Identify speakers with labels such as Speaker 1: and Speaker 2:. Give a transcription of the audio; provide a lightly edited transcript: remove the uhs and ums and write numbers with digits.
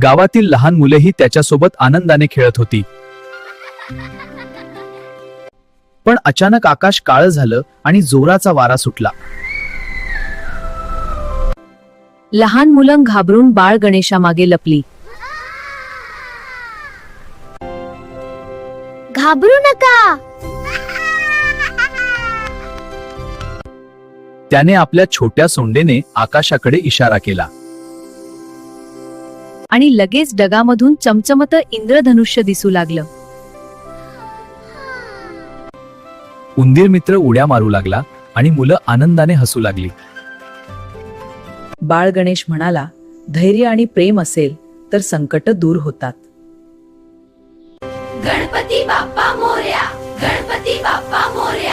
Speaker 1: गावातील लहान मुलेही त्याच्यासोबत आनंदाने खेळत होती. पण अचानक आकाश काळं झालं आणि जोराचा वारा सुटला.
Speaker 2: लहान मुलं घाबरून बाळ गणेशामागे लपली.
Speaker 3: घाबरू नका.
Speaker 1: त्याने आपल्या छोट्या सोंडेने आकाशाकडे इशारा केला.
Speaker 2: आणि लगेच ढगामधून चमचमत इंद्रधनुष्य दिसू लागलं.
Speaker 1: उंदीर मित्र उड्या मारू लागला आणि मुलं आनंदाने हसू लागली.
Speaker 2: बाळ गणेश म्हणाला, धैर्य आणि प्रेम असेल तर संकट दूर होतात.
Speaker 3: गणपती बाप्पा मोरया, गणपती बाप्पा मोरया.